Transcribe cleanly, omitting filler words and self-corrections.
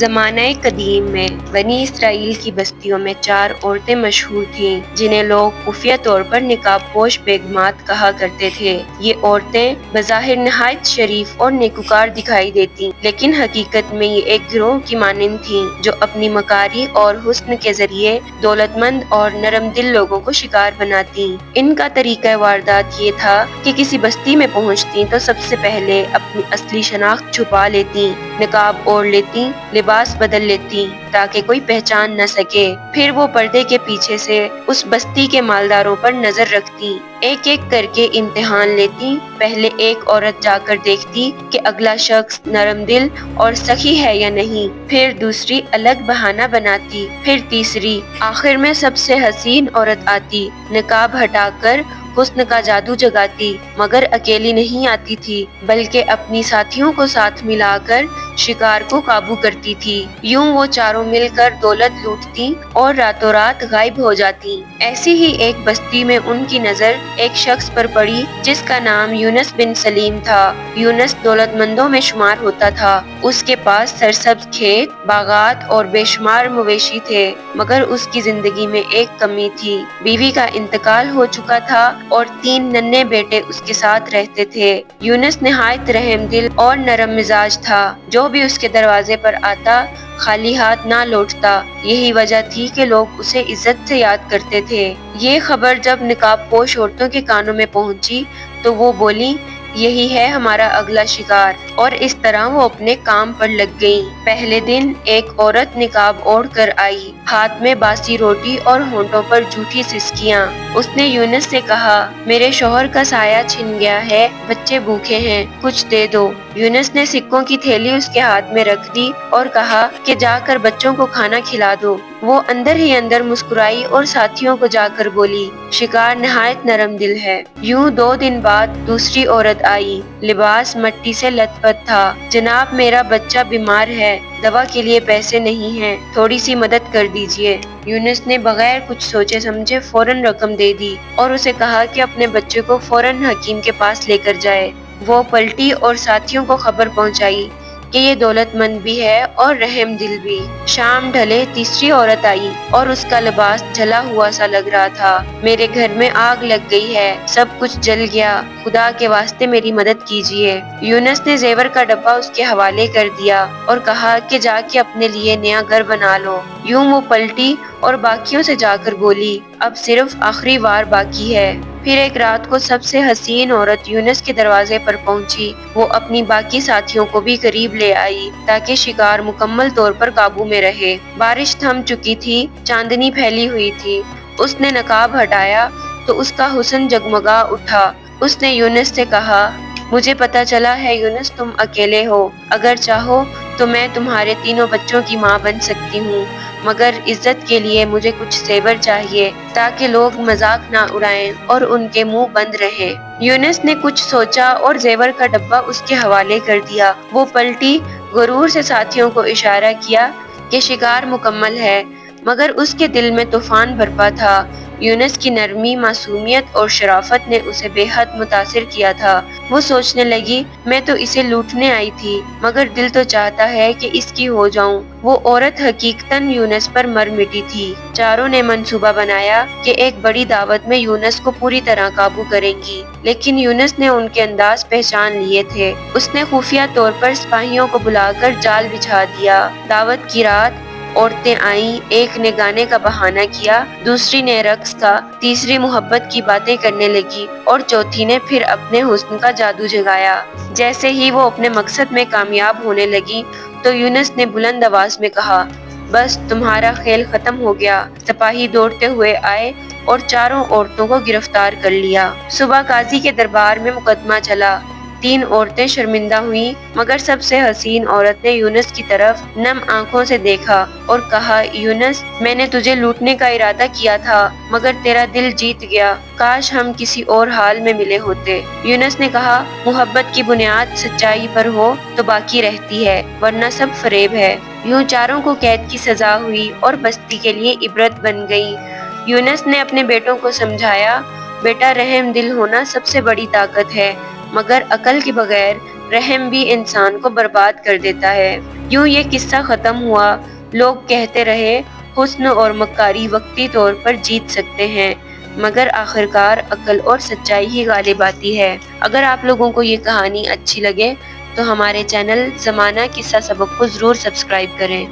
زمانہ قدیم میں بنی اسرائیل کی بستیوں میں 4 عورتیں مشہور تھیں جنہیں لوگ خفیہ طور پر نقاب پوش بیگمات کہا کرتے تھے۔ یہ عورتیں بظاہر نہایت شریف اور نیکوکار دکھائی دیتی لیکن حقیقت میں یہ ایک گروہ کی مانند تھیں جو اپنی مکاری اور حسن کے ذریعے دولت مند اور نرم دل لوگوں کو شکار بناتی۔ ان کا طریقہ واردات یہ تھا کہ کسی بستی میں پہنچتی تو سب سے پہلے اپنی اصلی شناخت چھپا لیتی، نقاب اوڑھ لیتی، لباس بدل لیتی تاکہ کوئی پہچان نہ سکے۔ پھر وہ پردے کے پیچھے سے اس بستی کے مالداروں پر نظر رکھتی، ایک ایک کر کے امتحان لیتی۔ پہلے ایک عورت جا کر دیکھتی کہ اگلا شخص نرم دل اور سخی ہے یا نہیں، پھر دوسری الگ بہانہ بناتی، پھر تیسری، آخر میں سب سے حسین عورت آتی، نقاب ہٹا کر حسن کا جادو جگاتی، مگر اکیلی نہیں آتی تھی بلکہ اپنی ساتھیوں کو ساتھ ملا کر شکار کو قابو کرتی تھی۔ یوں وہ چاروں مل کر دولت لوٹتی اور راتوں رات غائب ہو جاتی۔ ایسی ہی ایک بستی میں ان کی نظر ایک شخص پر پڑی جس کا نام یونس بن سلیم تھا۔ یونس دولت مندوں میں شمار ہوتا تھا، اس کے پاس سرسبز کھیت، باغات اور بے شمار مویشی تھے، مگر اس کی زندگی میں ایک کمی تھی، بیوی کا انتقال ہو چکا تھا اور 3 ننھے بیٹے اس کے ساتھ رہتے تھے۔ یونس نہایت رحم دل اور نرم مزاج تھا، جو بھی اس کے دروازے پر آتا خالی ہاتھ نہ لوٹتا، یہی وجہ تھی کہ لوگ اسے عزت سے یاد کرتے تھے۔ یہ خبر جب نقاب پوش عورتوں کے کانوں میں پہنچی تو وہ بولی، یہی ہے ہمارا اگلا شکار، اور اس طرح وہ اپنے کام پر لگ گئیں۔ پہلے دن ایک عورت نقاب اوڑھ کر آئی، ہاتھ میں باسی روٹی اور ہونٹوں پر جھوٹی سسکیاں۔ اس نے یونس سے کہا، میرے شوہر کا سایہ چھن گیا ہے، بچے بھوکے ہیں، کچھ دے دو۔ یونس نے سکوں کی تھیلی اس کے ہاتھ میں رکھ دی اور کہا کہ جا کر بچوں کو کھانا کھلا دو۔ وہ اندر ہی اندر مسکرائی اور ساتھیوں کو جا کر بولی، شکار نہایت نرم دل ہے۔ یوں 2 دن بعد دوسری عورت آئی، لباس مٹی سے لت پت تھا۔ جناب میرا بچہ بیمار ہے، دوا کے لیے پیسے نہیں ہیں، تھوڑی سی مدد کر دیجیے۔ یونس نے بغیر کچھ سوچے سمجھے فوراً رقم دے دی اور اسے کہا کہ اپنے بچے کو فوراً حکیم کے پاس لے کر جائے۔ وہ پلٹی اور ساتھیوں کو خبر پہنچائی کہ یہ دولت مند بھی ہے اور رحم دل بھی۔ شام ڈھلے تیسری عورت آئی اور اس کا لباس جلا ہوا سا لگ رہا تھا۔ میرے گھر میں آگ لگ گئی ہے، سب کچھ جل گیا، خدا کے واسطے میری مدد کیجیے۔ یونس نے زیور کا ڈبہ اس کے حوالے کر دیا اور کہا کہ جا کے اپنے لیے نیا گھر بنا لو۔ یوں وہ پلٹی اور باقیوں سے جا کر بولی، اب صرف آخری وار باقی ہے۔ پھر ایک رات کو سب سے حسین عورت یونس کے دروازے پر پہنچی، وہ اپنی باقی ساتھیوں کو بھی قریب لے آئی تاکہ شکار مکمل طور پر قابو میں رہے۔ بارش تھم چکی تھی، چاندنی پھیلی ہوئی تھی۔ اس نے نقاب ہٹایا تو اس کا حسن جگمگا اٹھا۔ اس نے یونس سے کہا، مجھے پتہ چلا ہے یونس تم اکیلے ہو، اگر چاہو تو میں تمہارے 3 بچوں کی ماں بن سکتی ہوں، مگر عزت کے لیے مجھے کچھ زیور چاہیے تاکہ لوگ مذاق نہ اڑائیں اور ان کے منہ بند رہیں۔ یونس نے کچھ سوچا اور زیور کا ڈبہ اس کے حوالے کر دیا۔ وہ پلٹی، غرور سے ساتھیوں کو اشارہ کیا کہ شکار مکمل ہے، مگر اس کے دل میں طوفان برپا تھا۔ یونس کی نرمی، معصومیت اور شرافت نے اسے بے حد متاثر کیا تھا۔ وہ سوچنے لگی، میں تو اسے لوٹنے آئی تھی، مگر دل تو چاہتا ہے کہ اس کی ہو جاؤں۔ وہ عورت حقیقتاً یونس پر مر مٹی تھی۔ چاروں نے منصوبہ بنایا کہ ایک بڑی دعوت میں یونس کو پوری طرح قابو کریں گی، لیکن یونس نے ان کے انداز پہچان لیے تھے۔ اس نے خفیہ طور پر سپاہیوں کو بلا کر جال بچھا دیا۔ دعوت کی رات عورتیں آئیں، ایک نے گانے کا بہانہ کیا، دوسری نے رقص کا، تیسری محبت کی باتیں کرنے لگی اور چوتھی نے پھر اپنے حسن کا جادو جگایا۔ جیسے ہی وہ اپنے مقصد میں کامیاب ہونے لگی تو یونس نے بلند آواز میں کہا، بس تمہارا کھیل ختم ہو گیا۔ سپاہی دوڑتے ہوئے آئے اور چاروں عورتوں کو گرفتار کر لیا۔ صبح قاضی کے دربار میں مقدمہ چلا۔ 3 عورتیں شرمندہ ہوئیں، مگر سب سے حسین عورت نے یونس کی طرف نم آنکھوں سے دیکھا اور کہا، یونس میں نے تجھے لوٹنے کا ارادہ کیا تھا، مگر تیرا دل جیت گیا، کاش ہم کسی اور حال میں ملے ہوتے۔ یونس نے کہا، محبت کی بنیاد سچائی پر ہو تو باقی رہتی ہے، ورنہ سب فریب ہے۔ یوں چاروں کو قید کی سزا ہوئی اور بستی کے لیے عبرت بن گئی۔ یونس نے اپنے بیٹوں کو سمجھایا، بیٹا رحم دل ہونا سب سے بڑی طاقت ہے، مگر عقل کے بغیر رحم بھی انسان کو برباد کر دیتا ہے۔ یوں یہ قصہ ختم ہوا۔ لوگ کہتے رہے حسن اور مکاری وقتی طور پر جیت سکتے ہیں، مگر آخرکار عقل اور سچائی ہی غالب آتی ہے۔ اگر آپ لوگوں کو یہ کہانی اچھی لگے تو ہمارے چینل زمانہ قصہ سبق کو ضرور سبسکرائب کریں۔